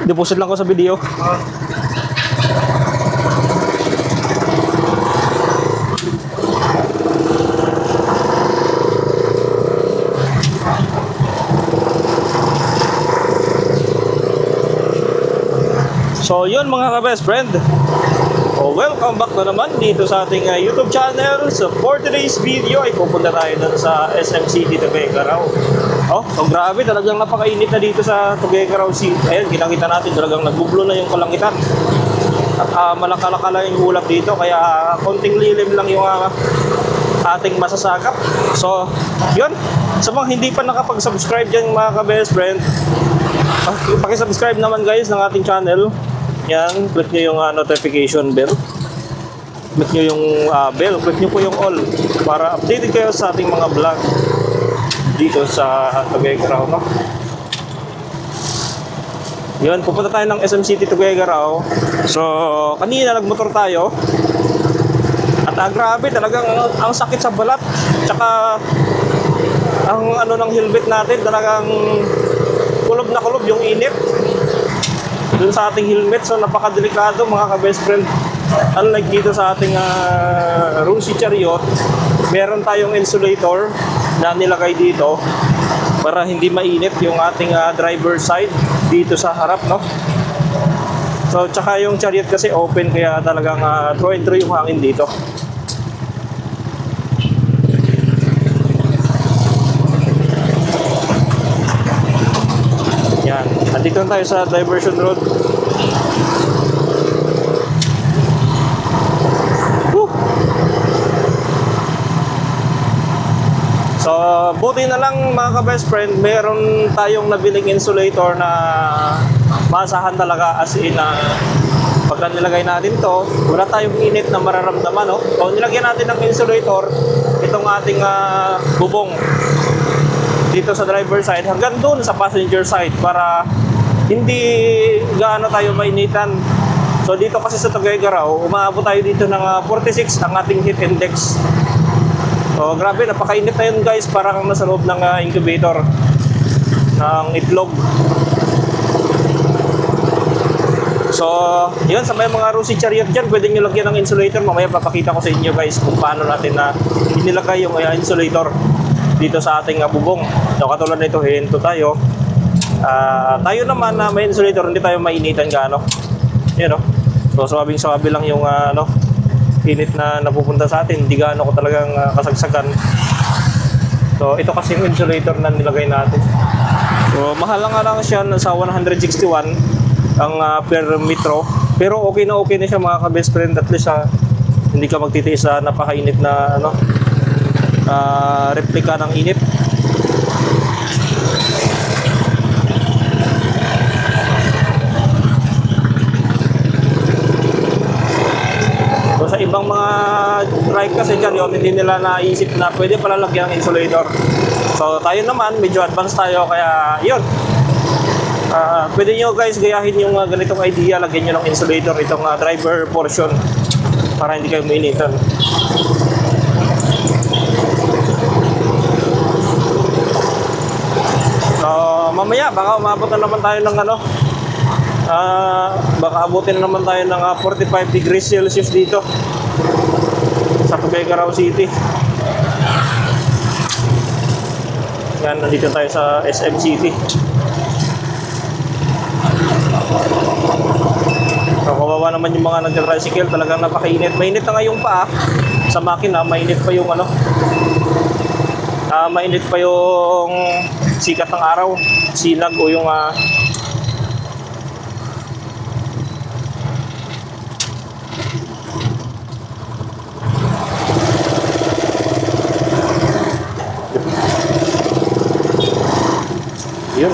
Deposit lang ko sa video. So yun mga ka-best friend, welcome back na naman dito sa ating YouTube channel. So for today's video ay pupunta tayo dun sa SM City, Tuguegarao. So grabe, talagang napakainit na dito sa Tuguegarao City. Ayan, kita-kita natin talagang nagbublo na yung kalangitan. At malakalakala yung ulap dito, kaya konting lilim lang yung ating masasakap. So yun, sa mga hindi pa nakapag-subscribe dyan mga ka-best friend, paki-subscribe naman guys ng ating channel. Yan, click nyo yung notification bell. Click nyo yung bell, click nyo po yung all para updated kayo sa ating mga vlog dito sa Tuguegarao, no? Yun, pupunta tayo ng SM City, Tuguegarao. So, kanina nagmotor tayo. At grabe, talagang ang sakit sa balat. Tsaka, ang ng helmet natin, talagang kulob na kulob yung init dun sa ating helmet. So napakadelikado mga ka-best friend. Unlike dito sa ating Rusi Chariot, meron tayong insulator na nilagay dito para hindi mainit yung ating driver side dito sa harap, no? So tsaka yung Chariot kasi open, kaya talagang through and through yung hangin dito. Dito tayo sa diversion road. Woo! So, buti na lang mga ka-best friend, meron tayong nabiling insulator na maasahan talaga, as in pagka nilagay natin to, wala tayong init na mararamdaman, no? So, nilagyan natin ng insulator itong ating bubong dito sa driver side hanggang doon sa passenger side para hindi gaano tayo mainitan. So dito kasi sa Tuguegarao, umaabot tayo dito ng 46 ang ating heat index. So grabe, napakainit na yun guys, parang nasa loob ng incubator ng itlog. So yun, sa may mga Rusi Chariot dyan, pwede nyo lagyan ng insulator. Mamaya papakita ko sa inyo guys kung paano natin na inilagay yung insulator dito sa ating bubong. So katulad nito, hinto tayo. Tayo naman na may insulator, hindi tayo mainitan gaano. Yun, no? So swabing-swabe lang yung init na napupunta sa atin. Hindi gaano ko talagang kasagsagan. So ito kasi yung insulator na nilagay natin. So mahal lang siya sa 161 ang per metro. Pero okay na siya mga ka-best friend. At least hindi ka magtitiis sa napakainit na replika ng init. Sa ibang mga trike kasi dyan, yun, hindi nila naisip na pwede pala lagyan ng insulator. So tayo naman, medyo advanced tayo, kaya yun. Pwede nyo guys gayahin yung ganitong idea, lagyan nyo ng insulator itong driver portion para hindi kayo mainitan. So mamaya baka umabot na naman tayo ng baka abutin na naman tayo ng 45 degrees Celsius dito sa Tuguegarao City. Yan, nandito tayo sa SM City. So, kawawa naman yung mga nagka-tricycle, talagang napakainit. Mainit na nga yung paa sa makina, mainit pa yung mainit pa yung sikat ng araw, sinag o yung yun.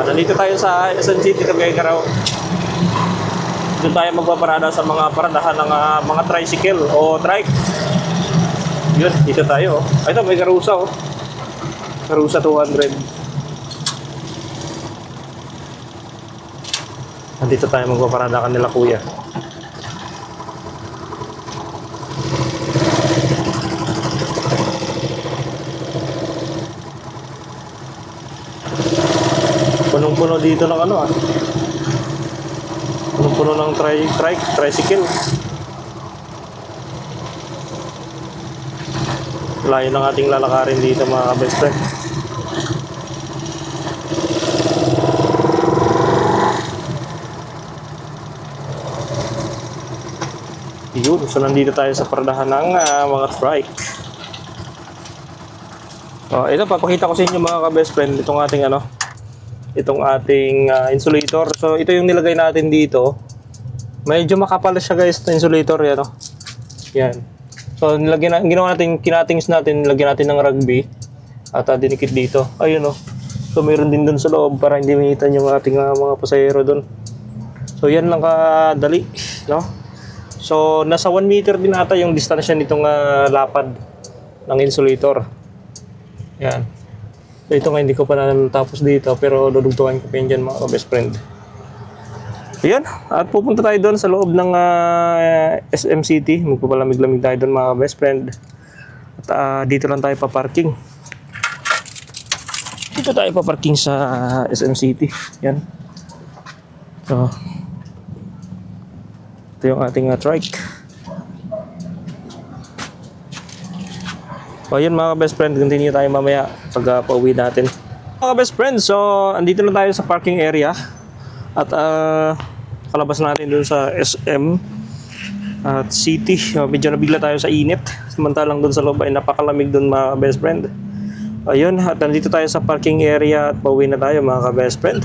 Nandito tayo sa SM City, Tuguegarao. Doon tayo magpaparada sa mga paradahan ng mga tricycle o trike. Yun, dito tayo. Ito, may Karusa, Karusa 200. Nandito tayo magpaparada kanila kuya. punong-puno dito ng ano ah. Punong-puno ng tricycle. Layo ng ating lalakarin dito mga ka-best friend. Yun, so nandito tayo sa paradahan ng mga trike. Ito, papakita ko sa inyo mga ka-best friend itong ating itong ating insulator. So ito yung nilagay natin dito. Medyo makapal siya guys na insulator yan. Yan. So ginawa natin, kinatings natin, nilagyan natin ng rugby at dinikit dito. Ayun So mayroon din dun sa loob para hindi makita yung ating mga pasahero dun. So yan lang kadali, no? So nasa 1 meter din ata yung distansya nitong lapad ng insulator. Yan. So ito nga hindi ko pa natapos dito pero dudugtungan ko pa yun dyan mga best friend. Ayan, at pupunta tayo doon sa loob ng SM City. Magpapalamig-lamig tayo doon mga best friend. At dito lang tayo pa-parking. Dito tayo pa-parking sa SM City. Yan. So, ito yung ating trike. So, yun mga best friend. Continue tayo mamaya pag pauwi natin. Mga best friend, so, andito na tayo sa parking area. At kalabas natin dun sa SM at City. Medyo nabigla tayo sa init. Samantalang dun sa loob ay napakalamig dun mga best friend. Ayun, at nandito tayo sa parking area at pauwi na tayo mga best friend.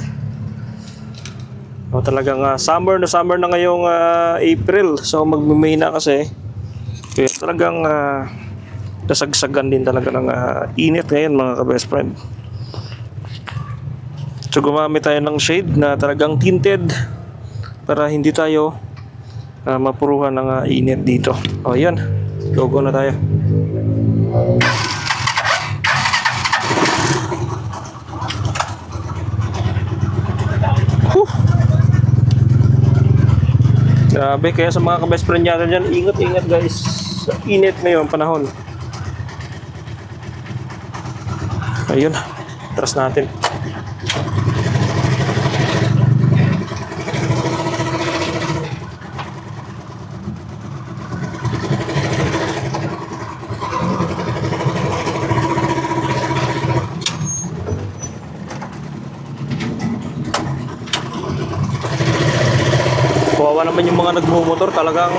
Talagang summer na ngayong April. So mag-May na kasi. Kaya talagang nasagsagan din talaga ng init ngayon mga best friend. So gumamit tayo ng shade na talagang tinted para hindi tayo mapuruhan ng init dito. Ayan, go na tayo. Grabe, kaya sa mga ka-best friend natin dyan, ingat guys sa init ngayon panahon. Ayun, tras natin. Kawawa naman yung mga nagmumotor, talagang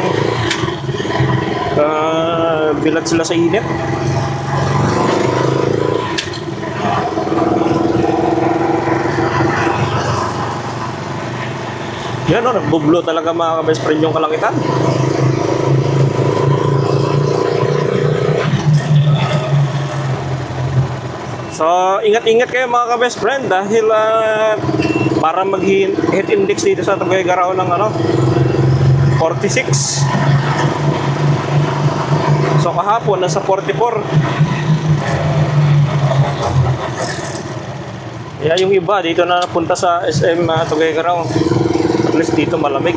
bilad sila sa init. Yan nagbublo talaga mga ka-best friend yung kalangitan. So ingat-ingat kayo mga ka-best friend dahil para mag-heat index dito sa Tuguegarao ng 46. So kahapon nasa 44. Kaya yung iba dito na napunta sa SM Tuguegarao. At least dito malamig.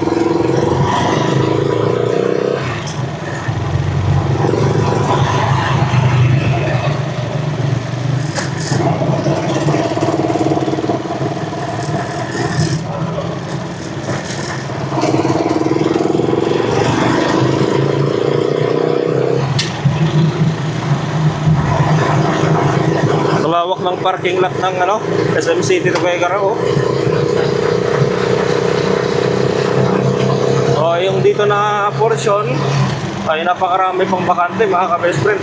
Lawak ng parking lot ng SM City Tuguegarao. Yung dito na portion ay napakarami pang bakante mga ka-best friend.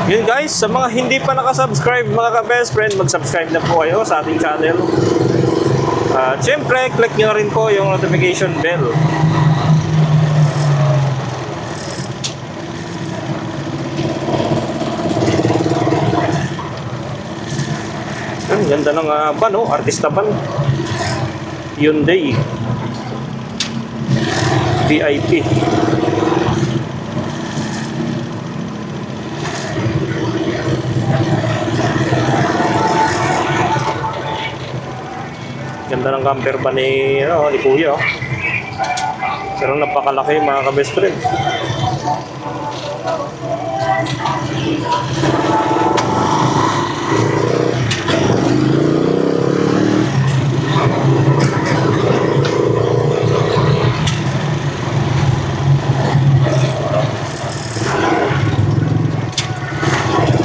Yun guys, sa mga hindi pa nakasubscribe mga ka-best friend, mag-subscribe na po kayo sa ating channel. At syempre, click nyo rin po yung notification bell. Ang ganda ng van, artista van. Hyundai VIP. Ganda ng camper van ni Kuya. Pero napakalaki mga ka-best friend.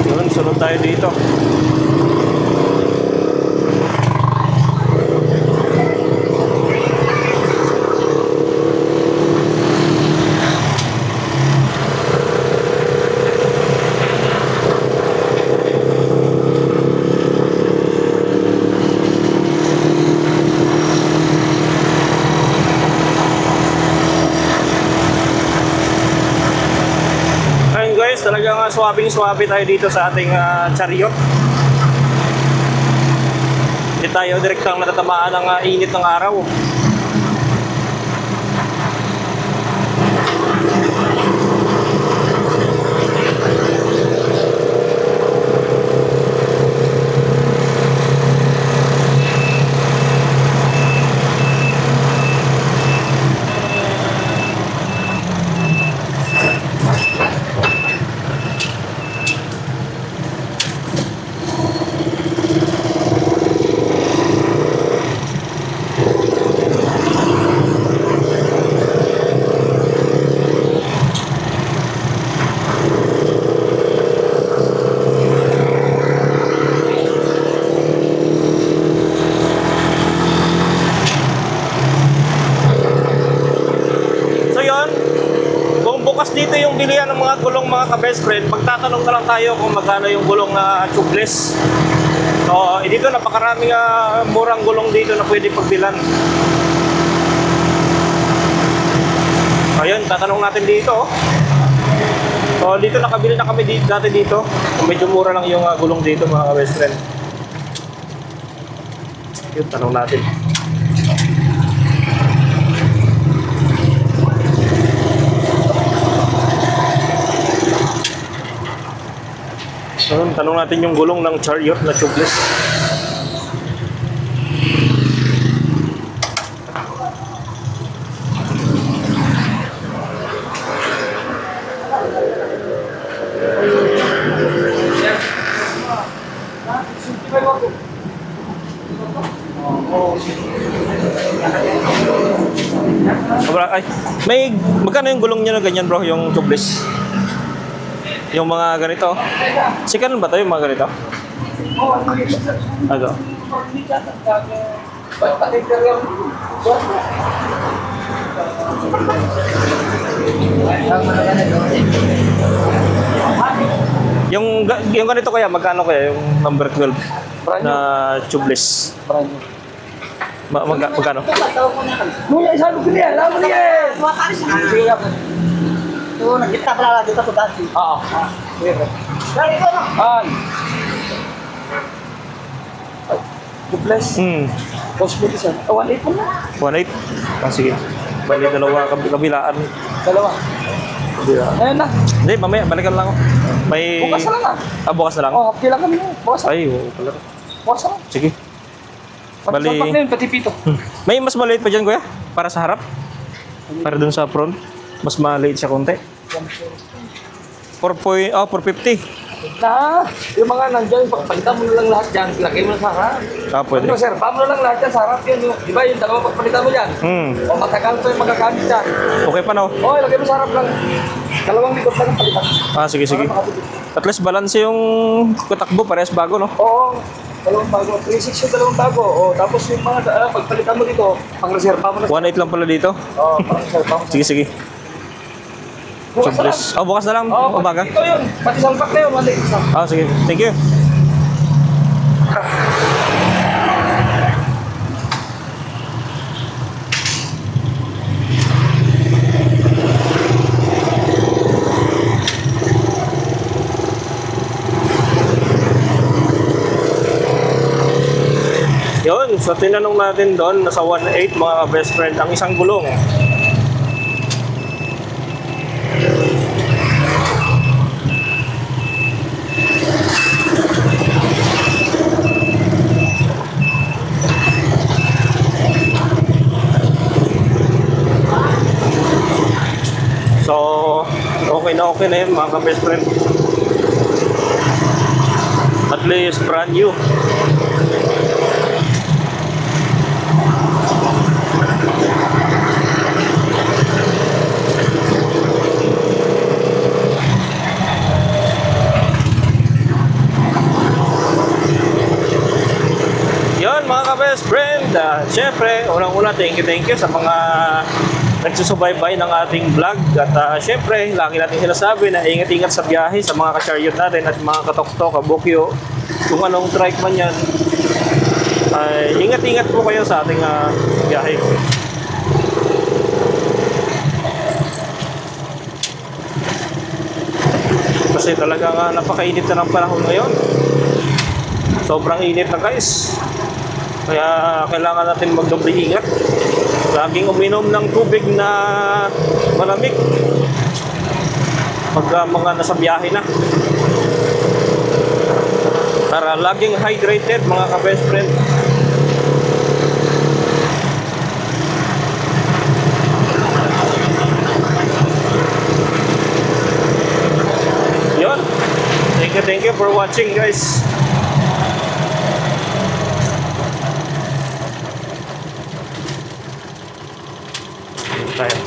Yun, sunod tayo dito. Talagang swabing-swabe tayo dito sa ating chariot. Hindi tayo direktang natatamaan ng init ng araw. Dito yung bilihan ng mga gulong mga ka-best friend, magtatanong na lang tayo kung magkano yung gulong na tubeless. So, dito napakaraming murang gulong dito na pwede pagbilan. Ayun, tatanong natin dito. So, dito nakabili na kami dati dito. Medyo mura lang yung gulong dito mga ka-best friend. Yun, tanong natin. Tanong natin yung gulong ng chariot na tubeless. Ay, magkano yung gulong niya na ganyan bro, yung tubeless? Yung mga ganito. Sikanan ba tayo yung mga ganito? Ano? Yung ganito kaya, magkano kaya yung number 12 na tubeless? Magkano? Mula isa ko niya, laban niya. Oo, nagkita pala dito sa dati. Oo. Dali ko na. Tubeless. Cosmetic siya. 1.8 mo na. 1.8? Sige. Bali, dalawa kabilaan. Dalawa. Ayun na. Hindi, mamaya, balikan lang ako. Bukas na lang bukas na lang? Oo, kailangan mo. Bukas na. Ay, pala. Bukas na. Sige. Bali. Pati pito. May mas maliit pa dyan, kuya? Para sa harap? Para dun sa front? Mas maliit siya konti? 450. Na, yung mga nandyan, pagpalitan mo na lang lahat dyan, lagay mo na sa harap. Pwede. Ano, sir, paano lang lahat dyan sa harap yun? Di ba yung dalawa pagpalitan mo dyan? O matagal pa yung magagamit dyan. Okay pa, no? Oo, lagay mo sa harap lang. Dalawang likod lang ang palitan. Sige. At least balance yung kutakbo, parehas bago, no? Oo, dalawang bago. 3.6 yung dalawang bago. Tapos yung mga pagpalitan mo dito, pang-reserva mo na. 1.8 lang pala dito? Oo, pang-reserva mo. Sige. Bukas na lang. Bukas na lang? Umaga? Ito yun. Pati salpak na yun. Mali isa. Sige. Thank you. Yun, so tinanong natin doon, nasa 1.8 mga best friend, ang isang gulong. okay na yun mga ka-best friend. At least brand new. Yun mga ka-best friend, syempre unang-una thank you sa mga nagsusubaybay ng ating vlog. At syempre lagi natin sinasabi na ingat-ingat sa biyahe sa mga kasaryot natin at mga katok-tok, kabukyo, kung anong trike man yan, ay ingat-ingat po kayo sa ating biyahe. Kasi talaga napakainit na ng panahon ngayon. Sobrang init na guys. Kaya kailangan natin magdoble ingat. Laging uminom ng tubig na malamig pag mga nasa biyahe na. Para laging hydrated mga ka-best friend. Yun. Thank you for watching guys. Tayo.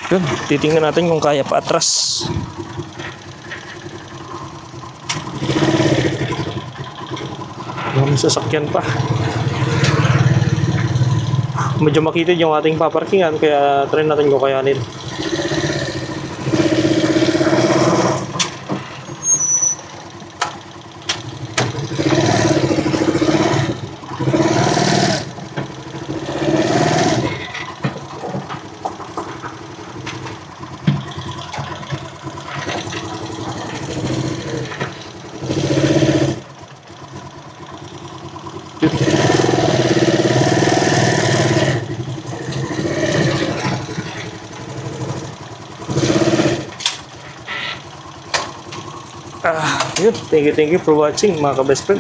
Yun, titingnan natin kung kaya pa atras. May sasakyan pa. Medyo makitid yung ating paparkingan, kaya try natin kung kayanin. Yun, thank you for watching mga ka-best friend.